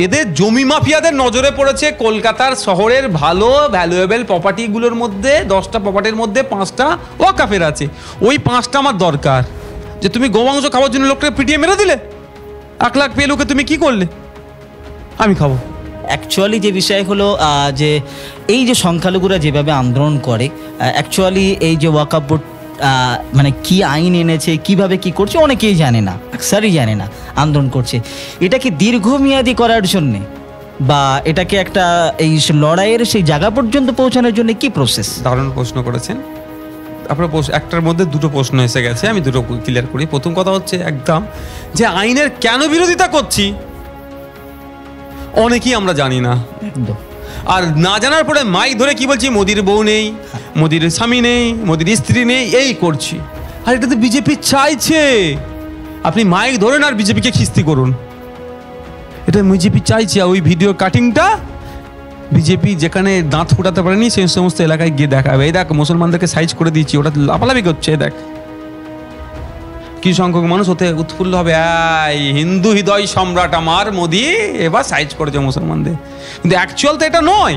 এদের জমি মাফিয়াদের নজরে পড়েছে কলকাতার শহরের ভালো ভ্যালুয়েবল প্রপার্টিগুলোর মধ্যে 10টা প্রপার্টির মধ্যে 5টা ওয়াকাফের আছে। ওই 5টা আমার দরকার। যে তুমি গোমাংস খাওয়ার জন্য লোকটাকে পিটিয়ে মেরে দিলে, 1 লাখ পেয়ে লোকে তুমি কি করলে? আমি খাবো। অ্যাকচুয়ালি যে বিষয় হলো যে এই যে সংখ্যালঘুরা যেভাবে আন্দোলন করে, অ্যাকচুয়ালি এই যে ওয়াকফ বোর্ড মানে কি আইন এনেছে, কিভাবে কি করছে অনেকেই জানে না, আকসারই জানে না আন্দোলন করছে। এটাকে দীর্ঘমেয়াদী করার জন্যে বা এটাকে একটা এই লড়াইয়ের সেই জায়গা পর্যন্ত পৌঁছানোর জন্য কি প্রসেস? দারুণ প্রশ্ন করেছেন আপনার। একটার মধ্যে দুটো প্রশ্ন এসে গেছে, আমি দুটো ক্লিয়ার করি। প্রথম কথা হচ্ছে একদম যে আইনের কেন বিরোধিতা করছি অনেকেই আমরা জানি না। একদম। আর না জানার পরে মাইক ধরে কি বলছি, মোদির বউ নেই, মোদির স্বামী নেই, মোদির স্ত্রী নেই, এই করছি। আর এটা তো বিজেপি চাইছে। আপনি মাইক ধরেন আর বিজেপিকে খিস্তি করুন, এটা বিজেপি চাইছে। ওই ভিডিও কাটিংটা বিজেপি যেখানে দাঁত ফুটাতে পারেনি সেই সমস্ত এলাকায় গিয়ে দেখাবে। এই দেখ মুসলমানদেরকে সাইজ করে দিচ্ছি, ওটা লাফালাফি করছে। দেখ কি সংখ্যক মানুষ ওতে উৎফুল্ল হবে, হিন্দু হৃদয় সম্রাট আমার মোদি এবার সাইজ করেছে মুসলমানদের। কিন্তু অ্যাকচুয়াল তো এটা নয়।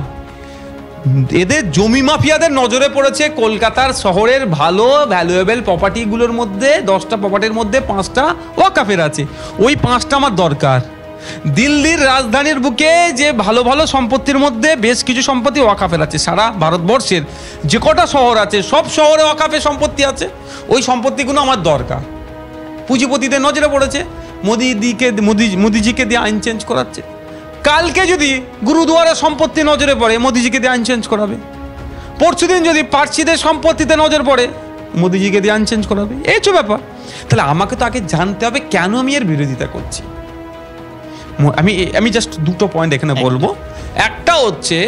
এদের জমি মাফিয়াদের নজরে পড়েছে কলকাতার শহরের ভালো ভ্যালুয়েবল প্রপার্টিগুলোর মধ্যে 10টা প্রপার্টির মধ্যে 5টা ওয়াকাফের আছে। ওই 5টা আমার দরকার। দিল্লির রাজধানীর বুকে যে ভালো ভালো সম্পত্তির মধ্যে বেশ কিছু সম্পত্তি ওয়াকাফের আছে। সারা ভারতবর্ষের যে কটা শহর আছে সব শহরে ওয়াকাফের সম্পত্তি আছে। ওই সম্পত্তিগুলো আমার দরকার। পুঁজিপতিদের নজরে পড়েছে, মোদিজিকে দিয়ে আইন চেঞ্জ করাচ্ছে। কালকে যদি গুরুদুয়ারের সম্পত্তি নজরে পড়ে, মোদিজিকে দিয়ে আইন চেঞ্জ করাবে। পরশুদিন যদি পার্সিদের সম্পত্তিতে নজর পড়ে, মোদিজিকে দিয়ে আইন চেঞ্জ করাবে। এই তো ব্যাপার। তাহলে আমাকে তো আগে জানতে হবে কেন আমি এর বিরোধিতা করছি। আমি জাস্ট দুটো পয়েন্ট এখানে বলবো। একটা হচ্ছে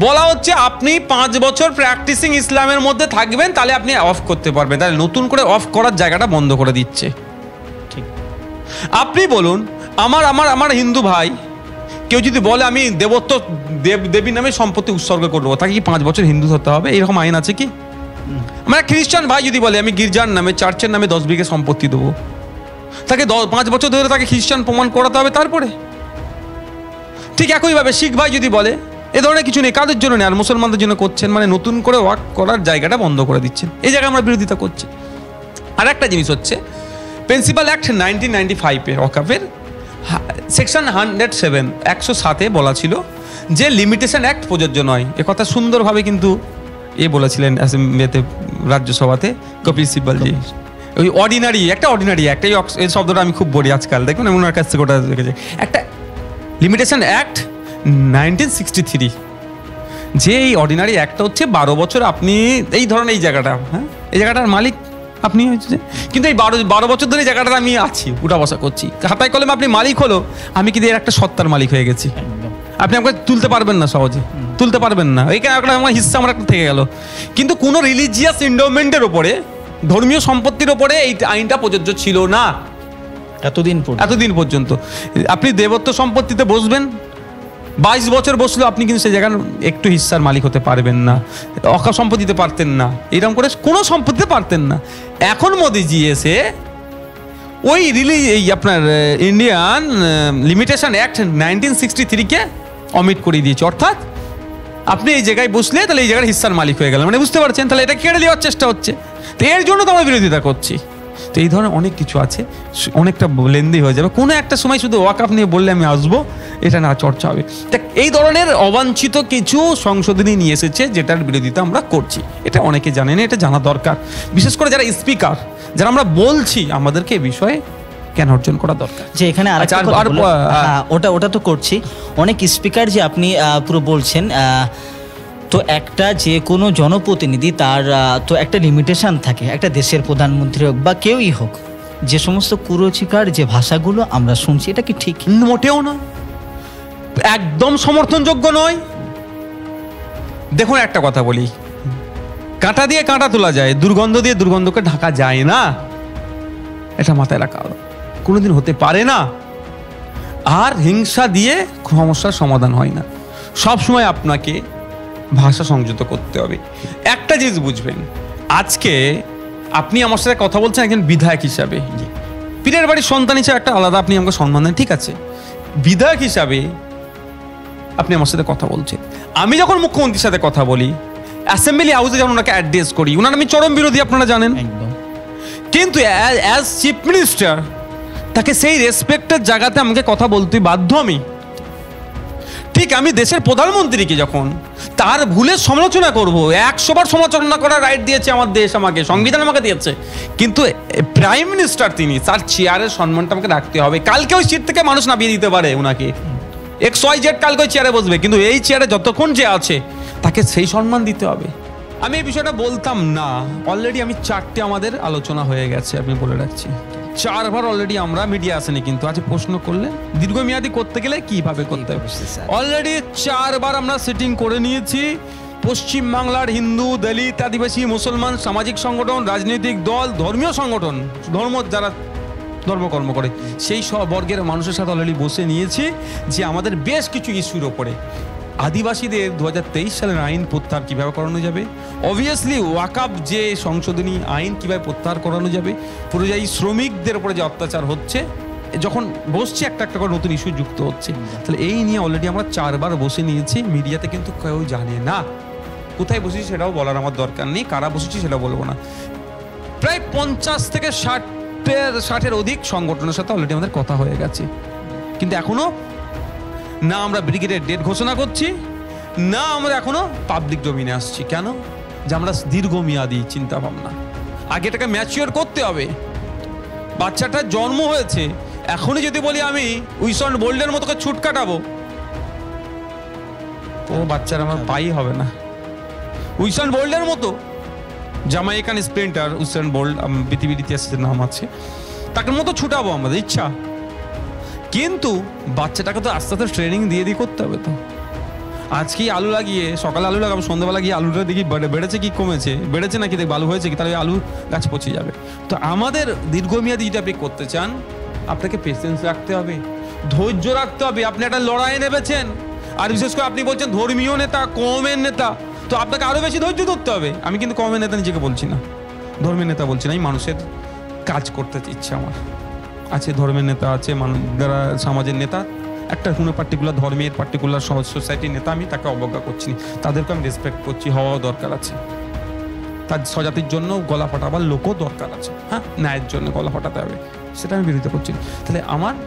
বলা হচ্ছে আপনি 5 বছর প্র্যাকটিসিং ইসলামের মধ্যে থাকবেন, তাহলে আপনি অফ করতে পারবেন। তাহলে নতুন করে অফ করার জায়গাটা বন্ধ করে দিচ্ছে। ঠিক। আপনি বলুন, আমার হিন্দু ভাই কেউ যদি বলে আমি দেবত্ব দেবী নামে সম্পত্তি উৎসর্গ করবো, তাকে কি 5 বছর হিন্দু হতে হবে? এরকম আইন আছে কি? আমার খ্রিস্টান ভাই যদি বলে আমি গির্জার নামে চার্চের নামে 10 বিঘে সম্পত্তি দেবো, তাকে 5 বছর ধরে তাকে খ্রিস্টান প্রমাণ করাতে হবে তারপরে? ঠিক একইভাবে শিখ ভাই যদি বলে এ ধরনের কিছু নেই, কাদের জন্য নেই, আর মুসলমানদের জন্য করছেন, মানে নতুন করে ওয়াক করার জায়গাটা বন্ধ করে দিচ্ছেন। এই জায়গায় আমরা বিরোধিতা করছি। আর একটা জিনিস হচ্ছে প্রিন্সিপাল অ্যাক্ট 1995 ওয়াকফের সেকশন 107 বলা ছিল যে লিমিটেশন অ্যাক্ট প্রযোজ্য নয়। একথা সুন্দরভাবে কিন্তু বলেছিলেন অ্যাসেম্বলিতে, রাজ্যসভাতে কপিল সিব্বলজি। ওই অর্ডিনারি অ্যাক্ট, এই শব্দটা আমি খুব বলি আজকাল, দেখুন আমি ওনার কাছ থেকে ওটা দেখেছি। একটা লিমিটেশন অ্যাক্ট 1963, যে এই অর্ডিনারি অ্যাক্টটা হচ্ছে 12 বছর আপনি এই ধরনের এই জায়গাটার মালিক আপনি হচ্ছে। কিন্তু এই 12 বছর ধরে এই জায়গাটার আমি আছি, উঠা বসা করছি, খাতায় কলমে আপনি মালিক হলো, আমি কিন্তু এর একটা সত্তার মালিক হয়ে গেছি। আপনি আমাকে তুলতে পারবেন না, সহজে তুলতে পারবেন না। এইখানে একটা আমার হিস্সা আমার একটা থেকে গেল। কিন্তু কোনো রিলিজিয়াস এন্ডোমেন্টের ওপরে, ধর্মীয় সম্পত্তির ওপরে এই আইনটা প্রযোজ্য ছিল না এতদিন পর্যন্ত। আপনি দেবত্ব সম্পত্তিতে বসবেন, 22 বছর বসলেও আপনি কিন্তু সেই জায়গার একটু হিস্সার মালিক হতে পারবেন না। অকা সম্পত্তিতে পারতেন না, এরকম করে কোনো সম্পত্তিতে পারতেন না। এখন মোদিজি এসে ওই এই আপনার ইন্ডিয়ান লিমিটেশন অ্যাক্ট 1963-কে অমিট করে দিয়েছে। অর্থাৎ আপনি এই জায়গায় বসলে তাহলে এই জায়গার হিস্সার মালিক হয়ে গেলেন, মানে বুঝতে পারছেন? তাহলে এটা কেড়ে নেওয়ার চেষ্টা হচ্ছে। তো এর জন্য তো আমরা বিরোধিতা করছি। তো এই ধরনের অনেক কিছু আছে, অনেকটা লেন্দি হয়ে যাবে। কোনো একটা সময় শুধু ওয়াকফ নিয়ে বললে আমি আসবো, এটা না চর্চা হবে। এই ধরনের অবাঞ্ছিত কিছু সংশোধনী নিয়ে এসেছে, যেটার বিরোধিতা আমরা করছি। এটা অনেকে জানেন, এটা জানা দরকার। বিশেষ করে যারা স্পিকার, যারা আমরা বলছি, আমাদেরকে এই বিষয়ে জ্ঞান অর্জন করা দরকার। যে এখানে ওটা তো করছি। অনেক স্পিকার যে আপনি পুরো বলছেন, তো একটা যে কোনো জনপ্রতিনিধি তার তো একটা লিমিটেশন থাকে। একটা দেশের প্রধানমন্ত্রী হোক বা কেউই হোক, যে সমস্ত কুরুচিকার যে ভাষাগুলো আমরা শুনছি, এটা কি ঠিক? মোটেও না, একদম সমর্থনযোগ্য নয়। দেখুন একটা কথা বলি, কাঁটা দিয়ে কাঁটা তোলা যায়, দুর্গন্ধ দিয়ে দুর্গন্ধকে ঢাকা যায় না। এটা মাথায় রাখা কোনোদিন হতে পারে না। আর হিংসা দিয়ে সমস্যার সমাধান হয় না। সবসময় আপনাকে ভাষা সংযত করতে হবে। একটা জিনিস বুঝবেন, আজকে আপনি আমার সাথে কথা বলছেন একজন বিধায়ক হিসাবে, পীরের বাড়ির সন্তান হিসাবে একটা আলাদা আপনি আমাকে সম্মান দেন, ঠিক আছে। বিধায়ক হিসাবে আপনি আমার সাথে কথা বলছেন, আমি যখন মুখ্যমন্ত্রীর সাথে কথা বলি, অ্যাসেম্বলি হাউসে যখন ওনাকে অ্যাড্রেস করি, ওনার আমি চরম বিরোধী, আপনারা জানেন। একদম। কিন্তু অ্যাজ চিফ মিনিস্টার তাকে সেই রেসপেক্টের জায়গাতে আমাকে কথা বলতে বাধ্য আমি। ঠিক আমি দেশের প্রধানমন্ত্রীকে যখন তার ভুলের সমালোচনা করব, 100 বার সমালোচনা করার রাইট দিয়েছে আমার দেশ, আমাকে সংবিধান আমাকে দিয়েছে, কিন্তু প্রাইম মিনিস্টার তিনি, তার চেয়ারের সম্মানটা আমাকে রাখতে হবে। কালকে ওই সিট থেকে মানুষ নামিয়ে দিতে পারে ওনাকে, XYZ কালকে ওই চেয়ারে বসবে, কিন্তু এই চেয়ারে যতক্ষণ যে আছে তাকে সেই সম্মান দিতে হবে। আমি এই বিষয়টা বলতাম না, অলরেডি আমি 4টে আমাদের আলোচনা হয়ে গেছে, আমি বলে রাখছি। 4 বার অলরেডি আমরা, মিডিয়া আসেনি কিন্তু আজ প্রশ্ন করলে দীর্ঘমেয়াদী করতে গেলে কিভাবে করতে হবে, অলরেডি 4 বার আমরা সিটিং করে নিয়েছি। পশ্চিম বাংলার হিন্দু, দলিত, আদিবাসী, মুসলমান, সামাজিক সংগঠন, রাজনৈতিক দল, ধর্মীয় সংগঠন, যারা ধর্মকর্ম করে সেই সব বর্গের মানুষের সাথে অলরেডি বসে নিয়েছি যে আমাদের বেশ কিছু ইস্যুর ওপরে আদিবাসীদের 2023 সালের আইন প্রত্যাহার কীভাবে করানো যাবে, অবভিয়াসলি ওয়াকাফ যে সংশোধনী আইন কীভাবে প্রত্যাহার করানো যাবে, পরিযায়ী শ্রমিকদের উপরে যে অত্যাচার হচ্ছে, যখন বসছে একটা একটা করে নতুন ইস্যু যুক্ত হচ্ছে, তাহলে এই নিয়ে অলরেডি আমরা 4 বার বসে নিয়েছি। মিডিয়াতে কিন্তু কেউ জানে না কোথায় বসেছি, সেটাও বলার আমার দরকার নেই, কারা বসেছি সেটাও বলবো না। প্রায় 50 থেকে 60-এর অধিক সংগঠনের সাথে অলরেডি আমাদের কথা হয়ে গেছে, কিন্তু এখনো না আমরা ব্রিগেডের ডেট ঘোষণা করছি, না আমরা এখনো পাবলিক ডোমিনে আসছি। কেন? যে আমরা দীর্ঘমেয়াদী চিন্তা ভাবনা, আগে এটাকে ম্যাচিওর করতে হবে। বাচ্চাটা জন্ম হয়েছে, এখনই যদি বলি আমি উইসন বোল্টের মতো ছুট কাটাবো, ও বাচ্চার আমার পাই হবে না। উইসন বোল্টের মতো জামাইকান স্প্রিন্টার উইসন বোল্ট, পৃথিবীর ইতিহাসের নাম আছে, তাকে মতো ছুটাবো আমাদের ইচ্ছা, কিন্তু বাচ্চাটাকে তো আস্তে আস্তে ট্রেনিং দিয়ে করতে হবে। তো আজকেই আলু লাগিয়ে, সকালে আলু লাগাবো, সন্ধ্যাবেলা গিয়ে আলুটা দেখি বেড়েছে কি কমেছে, বেড়েছে নাকি দেখবো, আলু হয়েছে কি, তাহলে আলু গাছ পচে যাবে। তো আমাদের দীর্ঘমেয়াদী যেটা আপনি করতে চান, আপনাকে পেশেন্স রাখতে হবে, ধৈর্য রাখতে হবে। আপনি একটা লড়াই নেমেছেন, আর বিশেষ করে আপনি বলছেন ধর্মীয় নেতা, কমের নেতা, তো আপনাকে আরো বেশি ধৈর্য ধরতে হবে। আমি কিন্তু কমের নেতা নিজেকে বলছি না, ধর্মের নেতা বলছি না, আমি মানুষের কাজ করতে ইচ্ছা আমার আছে, ধর্মের নেতা আছে, যারা সমাজের নেতা, একটা কোনো পার্টিকুলার ধর্মের পার্টিকুলার সোসাইটির নেতা, আমি তাকে অবজ্ঞা করছি না, তাদেরকে আমি রেসপেক্ট করছি, হওয়াও দরকার আছে। তার স্বজাতির জন্য গলা ফাটাবার লোকও দরকার আছে, হ্যাঁ, ন্যায়ের জন্য গলা ফাটাতে হবে, সেটা আমি বিরোধিতা করছি।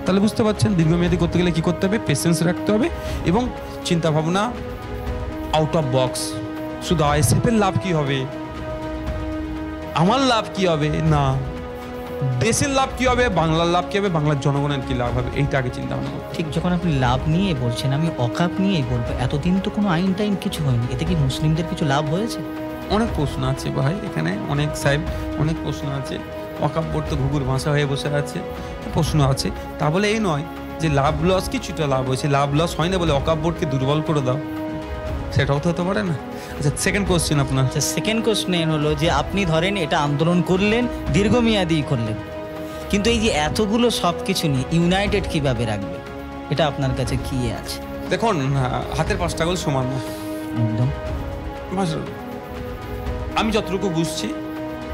তাহলে বুঝতে পারছেন দীর্ঘমেয়াদী করতে গেলে কী করতে হবে, পেশেন্স রাখতে হবে এবং চিন্তাভাবনা আউট অফ বক্স। শুধু আইএসএফের লাভ কী হবে, আমার লাভ কী হবে না, দেশের লাভ কি হবে, বাংলার লাভ কি হবে, বাংলার জনগণের কি লাভ হবে, এইটা আগে চিন্তা ভাবনা করতে। ঠিক যখন আপনি লাভ নিয়ে বলছেন, আমি অকাপ নিয়েই বলবো, এতদিন তো কোনো আইন টাইন কিছু হয়নি, এতে কি মুসলিমদের কিছু লাভ হয়েছে? অনেক প্রশ্ন আছে ভাই, এখানে অনেক সাহেব অনেক প্রশ্ন আছে, অকাপ বোর্ড তো ঘুঘুর ভাষা হয়ে বসে আছে, প্রশ্ন আছে। তা বলে এই নয় যে লাভ লস কিছুটা লাভ হয়েছে, লাভ লস হয় না বলে অকাপ বোর্ডকে দুর্বল করে দাও, সেটাও তো হতে পারে না। আচ্ছা, সেকেন্ড কোশ্চেন আপনার। সেকেন্ড কোশ্চেন হলো যে আপনি ধরেন এটা আন্দোলন করলেন, দীর্ঘমেয়াদী করলেন, কিন্তু এই যে এতগুলো সব কিছু নিয়ে ইউনাইটেড কিভাবে রাখবে, এটা আপনার কাছে কি আছে? দেখুন, হাতের 5টা গোল সমান না, একদম। আমি যতটুকু বুঝছি,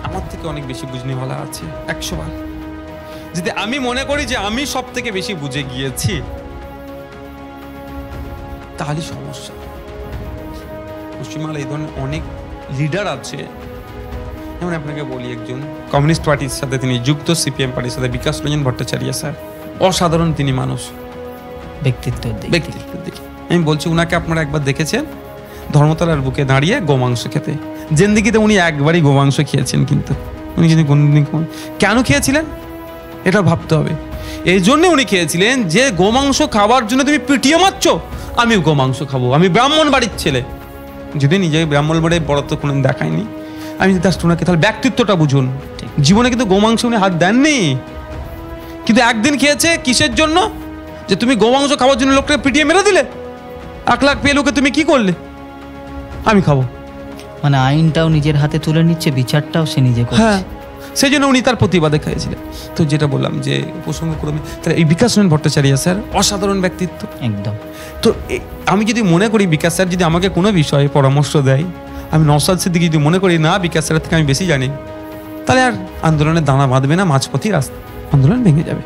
আমার থেকে অনেক বেশি বুঝনিওয়ালা আছে 100 বার। যদি আমি মনে করি যে আমি সব থেকে বেশি বুঝে গিয়েছি, তাহলে সমস্যা। পশ্চিমবাংলায় এই ধরনের অনেক লিডার আছে, যেমন আপনাকে বলি, একজন কমিউনিস্ট পার্টির সাথে তিনি যুক্ত, সিপিএম পার্টির সাথে, বিকাশ রঞ্জন ভট্টাচার্য স্যার, অসাধারণ তিনি মানুষ, ব্যক্তিত্বের দিকে আমি বলছি, উনাকে আপনারা একবার দেখেছেন ধর্মতলার বুকে দাঁড়িয়ে গোমাংস খেতে, জিন্দিগিতে উনি একবারই গোমাংস খেয়েছেন, কিন্তু উনি যদি কোনদিন কেন খেয়েছিলেন এটা ভাবতে হবে। এই জন্য উনি খেয়েছিলেন যে গোমাংস খাবার জন্য তুমি পিটিয়ে মারছ, আমিও গোমাংস খাবো, আমি ব্রাহ্মণ বাড়ির ছেলে, যদি নিজে ব্রাহ্মণ বাড়ির বড়ত্ব কোনো দেখায়নি, আমি জাস্ট ওনাকে, তাহলে ব্যক্তিত্বটা বুঝুন। জীবনে কিন্তু গোমাংস উনি হাত দেননি, কিন্তু একদিন খেয়েছে কিসের জন্য, যে তুমি গোমাংস খাওয়ার জন্য লোকটা পিটিয়ে মেরে দিলে, 1 লাখ পেয়ে লোকে তুমি কি করলে, আমি খাবো, মানে আইনটাও নিজের হাতে তুলে নিচ্ছে, বিচারটাও সে নিজে করছে। হ্যাঁ, সেই জন্য উনি তার প্রতিবাদে খেয়েছিলেন। তো যেটা বললাম যে প্রসঙ্গক্রমে, তাহলে এই বিকাশ রঞ্জন ভট্টাচার্য স্যার অসাধারণ ব্যক্তিত্ব, একদম। তো আমি যদি মনে করি বিকাশ স্যার যদি আমাকে কোনো বিষয়ে পরামর্শ দেয়, আমি নওশাদ সিদ্দিকী যদি মনে করি না বিকাশ স্যারের থেকে আমি বেশি জানি, তাহলে আর আন্দোলনের দানা বাঁধবে না, মাঝপথই আন্দোলন ভেঙে যাবে।